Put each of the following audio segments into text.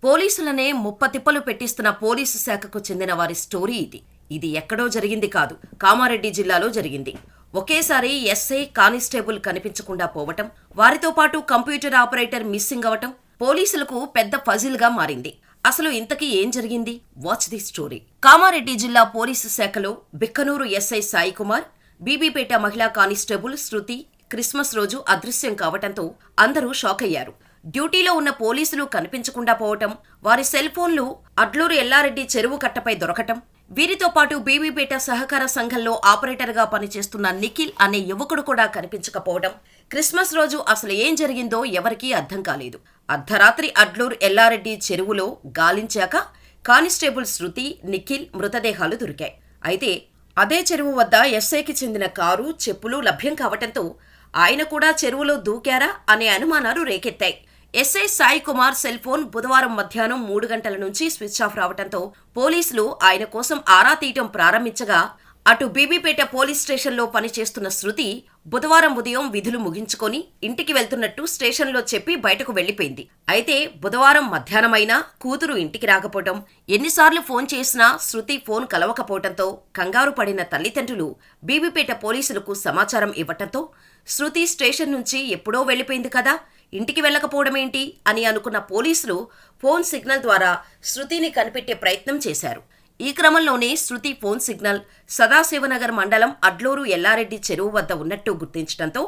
పోలీసులనే ముప్పతిప్పలు పెట్టిస్తున్న police శాఖకు చెందిన వారి స్టోరీ ఇది. ఇది ఎక్కడో జరిగింది కాదు, కామారెడ్డి జిల్లాలో జరిగింది. ఒకేసారి ఎస్ఐ, కానిస్టేబుల్ కనిపించకుండా పోవటం, వారితో పాటు కంప్యూటర్ ఆపరేటర్ మిస్సింగ్ అవటం పోలీసులకు పెద్ద పజిల్ గా మారింది. అసలు ఇంతకీ ఏం జరిగింది? Watch the story. కామారెడ్డి జిల్లా పోలీసు శాఖలో బిక్కనూరు ఎస్ఐ సాయి కుమార్, బీబీపేట మహిళా కానిస్టేబుల్ శృతి క్రిస్మస్ రోజు అదృశ్యం కావటంతో అందరూ షాక్ అయ్యారు. డ్యూటీలో ఉన్న పోలీసులు కనిపించకుండా పోవటం, వారి సెల్ ఫోన్లు అడ్లూరు ఎల్లారెడ్డి చెరువు కట్టపై దొరకటం, వీరితో పాటు బీబీపేట సహకార సంఘంలో ఆపరేటర్గా పనిచేస్తున్న నిఖిల్ అనే యువకుడు కూడా కనిపించకపోవడం, క్రిస్మస్ రోజు అసలు ఏం జరిగిందో ఎవరికీ అర్థం కాలేదు. అర్ధరాత్రి అడ్లూరు ఎల్లారెడ్డి చెరువులో గాలించాక కానిస్టేబుల్ శృతి, నిఖిల్ మృతదేహాలు దొరికాయి. అయితే అదే చెరువు వద్ద ఎస్ఐకి చెందిన కారు, చెప్పులు లభ్యం కావటంతో ఆయన కూడా చెరువులో దూకారా అనే అనుమానాలు రేకెత్తాయి. SI Sai Kumar cell phone బుధవారం మధ్యాహ్నం 3 గంటల నుంచి స్విచ్ ఆఫ్ రావడంతో పోలీసులు ఆయన కోసం ఆరా తీయటం ప్రారంభించగా, అటు బీబీపేట పోలీస్ స్టేషన్లో పనిచేస్తున్న శృతి బుధవారం ఉదయం విధులు ముగించుకొని ఇంటికి వెళ్తున్నట్టు స్టేషన్లో చెప్పి బయటకు వెళ్లిపోయింది. అయితే బుధవారం మధ్యాహ్నమైనా కూతురు ఇంటికి రాకపోవటం, ఎన్నిసార్లు ఫోన్ చేసినా శృతి ఫోన్ కలవకపోవడంతో కంగారు పడిన తల్లిదండ్రులు బీబీపేట పోలీసులకు సమాచారం ఇవ్వటంతో శృతి స్టేషన్ నుంచి ఎప్పుడో వెళ్లిపోయింది కదా, ఇంటికి వెళ్లకపోవడమేంటి అని అనుకున్న పోలీసులు ఫోన్ సిగ్నల్ ద్వారా శృతిని కనిపెట్టే ప్రయత్నం చేశారు. ఈ క్రమంలోనే శృతి ఫోన్ సిగ్నల్ సదాశివనగర్ మండలం అడ్లూరు ఎల్లారెడ్డి చెరువు వద్ద ఉన్నట్టు గుర్తించడంతో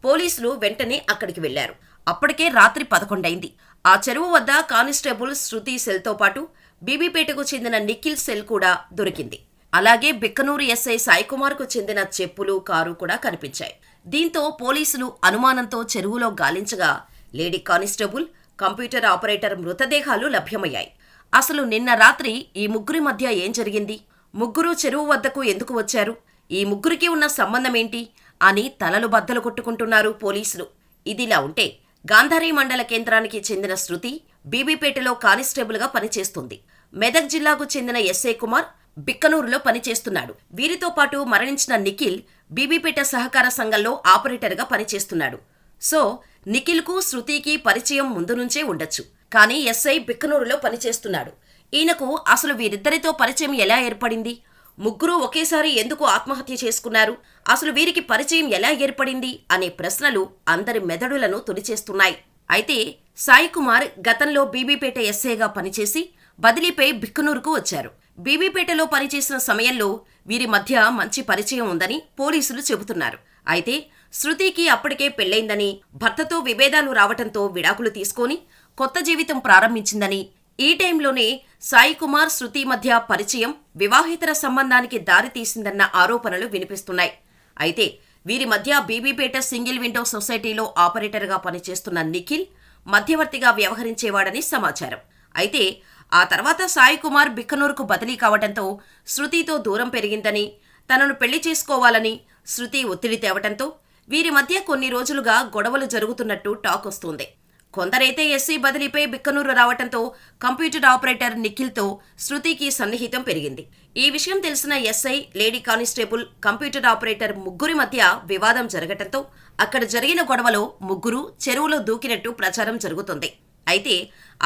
పోలీసులు వెంటనే అక్కడికి వెళ్లారు. అప్పటికే రాత్రి 11 అయింది. ఆ చెరువు వద్ద కానిస్టేబుల్ శృతి సెల్తో పాటు బీబీపేటకు చెందిన నిఖిల్ సెల్ కూడా దొరికింది. అలాగే బిక్కనూరు ఎస్ఐ సాయి కుమార్కు చెందిన చెప్పులు, కారు కూడా కనిపించాయి. దీంతో పోలీసులు అనుమానంతో చెరువులో గాలించగా లేడీ కానిస్టేబుల్, కంప్యూటర్ ఆపరేటర్ మృతదేహాలు లభ్యమయ్యాయి. అసలు నిన్న రాత్రి ఈ ముగ్గురి మధ్య ఏం జరిగింది? ముగ్గురు చెరువు వద్దకు ఎందుకు వచ్చారు? ఈ ముగ్గురికి ఉన్న సంబంధమేంటి అని తలలు బద్దలు కొట్టుకుంటున్నారు పోలీసులు. ఇదిలా ఉంటే గాంధారి మండల కేంద్రానికి చెందిన శృతి బీబీపేటలో కానిస్టేబుల్గా పనిచేస్తుంది. మెదక్ జిల్లాకు చెందిన ఎస్ఐ కుమార్ బిక్కనూరులో పనిచేస్తున్నాడు. వీరితో పాటు మరణించిన నిఖిల్ బీబీపేట సహకార సంఘంలో ఆపరేటర్గా పనిచేస్తున్నాడు. సో నిఖిల్కు, శృతికి పరిచయం ముందు నుంచే ఉండొచ్చు. కానీ ఎస్ఐ బిక్కనూరులో పనిచేస్తున్నాడు. ఈయనకు అసలు వీరిద్దరితో పరిచయం ఎలా ఏర్పడింది? ముగ్గురు ఒకేసారి ఎందుకు ఆత్మహత్య చేసుకున్నారు? అసలు వీరికి పరిచయం ఎలా ఏర్పడింది అనే ప్రశ్నలు అందరి మెదడులను తొలిచేస్తున్నాయి. అయితే సాయి కుమార్ గతంలో బీబీపేట ఎస్ఐగా పనిచేసి బదిలీపై బిక్కనూరుకు వచ్చారు. బీబీపేటలో పనిచేసిన సమయంలో వీరి మధ్య మంచి పరిచయం ఉందని పోలీసులు చెబుతున్నారు. అయితే శృతికి అప్పటికే పెళ్లైందని, భర్తతో విభేదాలు రావటంతో విడాకులు తీసుకొని కొత్త జీవితం ప్రారంభించిందని, ఈ టైంలోనే సాయి కుమార్, శృతి మధ్య పరిచయం వివాహేతర సంబంధానికి దారితీసిందన్న ఆరోపణలు వినిపిస్తున్నాయి. అయితే వీరి మధ్య బీబీపేట సింగిల్ విండో సొసైటీలో ఆపరేటర్గా పనిచేస్తున్న నిఖిల్ మధ్యవర్తిగా వ్యవహరించేవాడని సమాచారం. అయితే ఆ తర్వాత సాయి కుమార్ బిక్కనూరుకు బదిలీ కావడంతో శృతితో దూరం పెరిగిందని, తనను పెళ్లి చేసుకోవాలని శృతి ఒత్తిడి తేవటంతో వీరి మధ్య కొన్ని రోజులుగా గొడవలు జరుగుతున్నట్టు టాక్ వస్తోంది. కొందరైతే ఎస్సీ బదిలీపై బిక్కనూరు రావటంతో కంప్యూటర్ ఆపరేటర్ నిఖిల్తో శృతికి సన్నిహితం పెరిగింది. ఈ విషయం తెలిసిన SI, lady constable, computer operator ముగ్గురి మధ్య వివాదం జరగటంతో అక్కడ జరిగిన గొడవలో ముగ్గురు చెరువులో దూకినట్టు ప్రచారం జరుగుతుంది. అయితే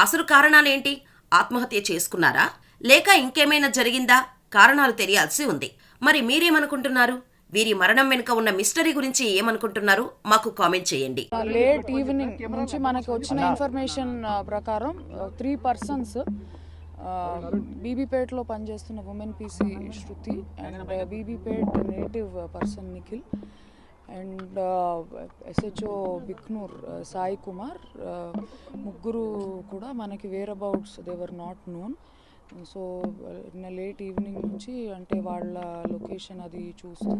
అసలు కారణాలేంటి? ఆత్మహత్య చేసుకున్నారా, లేక ఇంకేమైనా జరిగిందా? కారణాలు తెలియాల్సి ఉంది. మరి మీరేమనుకుంటున్నారు? వీరి మరణం వెనుక ఉన్న మిస్టరీ గురించి ఏమనుకుంటున్నారు? మాకు కామెంట్ చేయండి. లేట్ ఈవినింగ్ నుంచి మనకు వచ్చిన ఇన్ఫర్మేషన్ ప్రకారం 3 పర్సన్స్ బీబీపేటలో పనిచేస్తున్న women PC Shruti and Bibipet native person Nikhil and SHO Biknoor Sai Kumar, ముగ్గురు కూడా మనకి whereabouts they were not known. So late evening నుంచి అంటే వాళ్ళ లొకేషన్ అది చూస్తూ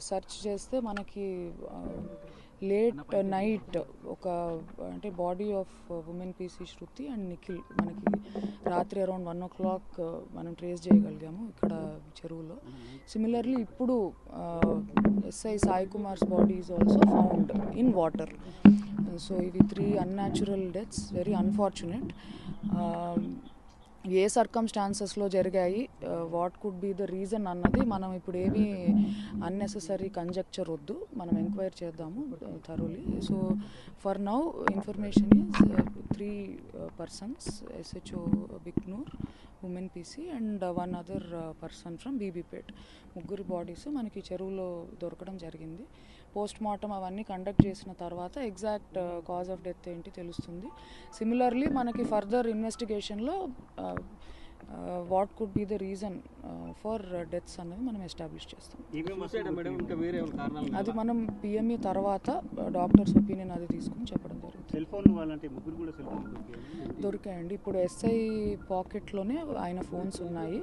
సెర్చ్ చేస్తే మనకి లేట్ నైట్ ఒక అంటే body of women PC Shruti and Nikhil మనకి రాత్రి అరౌండ్ 1 o'clock మనం ట్రేస్ చేయగలిగాము ఇక్కడ చెరువులో. సిమిలర్లీ ఇప్పుడు SI Sai Kumars body is also found in water. So ఇవి 3 అన్యాచురల్ డెత్స్, వెరీ అన్ఫార్చునేట్. ఏ సర్కమ్స్టాన్సెస్లో జరిగాయి, what could be the reason అన్నది మనం ఇప్పుడు ఏమీ అన్నెసెసరీ కంజెక్చర్ వద్దు, మనం ఎంక్వైరీ చేద్దాము thoroughly. So for now information is 3 persons, SHO Bhiknoor, women PC and 1 other person from Bibipet. ముగ్గురు బాడీస్ మనకి చెరువులో దొరకడం జరిగింది. పోస్ట్ మార్టం అవన్నీ కండక్ట్ చేసిన తర్వాత ఎగ్జాక్ట్ కాజ్ ఆఫ్ డెత్ ఏంటి తెలుస్తుంది. సిమిలర్లీ మనకి ఫర్దర్ ఇన్వెస్టిగేషన్లో what could be the reason for deaths అనేది మనం ఎస్టాబ్లిష్ చేస్తాం. అది మనం పిఎంఈ తర్వాత డాక్టర్స్ ఒపీనియన్ అది తీసుకుని చెప్పడం జరుగుతుంది. దొరికాయండి. ఇప్పుడు ఎస్ఐ పాకెట్లోనే ఆయన ఫోన్స్ ఉన్నాయి.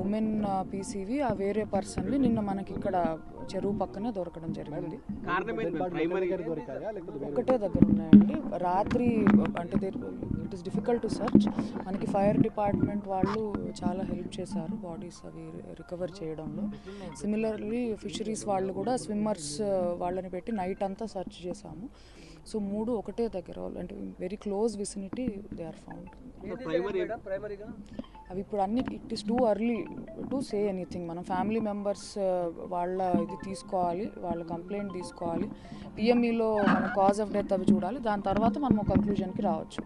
ఉమెన్ పీసీవి ఆ వేరే పర్సన్వి నిన్న మనకి ఇక్కడ చెరువు పక్కనే దొరకడం జరిగింది. ఒకటే దగ్గర ఉన్నాయండి. రాత్రి అంటే it is difficult to search. మనకి ఫైర్ డిపార్ట్మెంట్ వాళ్ళు చాలా హెల్ప్ చేశారు బాడీస్ అవి రికవర్ చేయడంలో. సిమిలర్లీ ఫిషరీస్ వాళ్ళు కూడా స్విమ్మర్స్ వాళ్ళని పెట్టి నైట్ అంతా సర్చ్ చేశాము. సో 3 ఒకటే దగ్గర, అంటే very close vicinity they are found. అవి ఇప్పుడు అన్ని it is too early to say anything. మనం ఫ్యామిలీ మెంబర్స్ వాళ్ళ ఇది తీసుకోవాలి, వాళ్ళ కంప్లైంట్ తీసుకోవాలి, పిఎంఈలో మన కాజ్ ఆఫ్ డెత్ అవి చూడాలి, దాని తర్వాత మనం ఒక కంక్లూజన్కి రావచ్చు.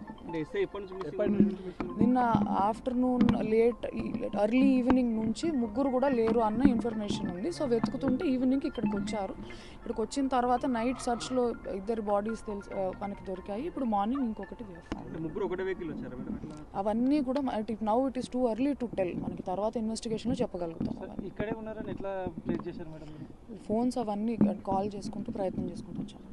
నిన్న ఆఫ్టర్నూన్ ఎర్లీ ఈవినింగ్ నుంచి ముగ్గురు కూడా లేరు అన్న ఇన్ఫర్మేషన్ ఉంది. సో వెతుకుతుంటే ఈవినింగ్కి ఇక్కడికి వచ్చారు. ఇక్కడికి వచ్చిన తర్వాత నైట్ సర్చ్లో 2 బాడీస్ మనకి దొరికాయి. ఇప్పుడు మార్నింగ్ ఇంకొకటి అవన్నీ కూడా now it is too early to tell. మనకి తర్వాత ఇన్వెస్టిగేషన్లో చెప్పగలుగుతాం. ఫోన్స్ అవన్నీ కాల్ చేసుకుంటూ ప్రయత్నం చేసుకుంటూ వచ్చాము.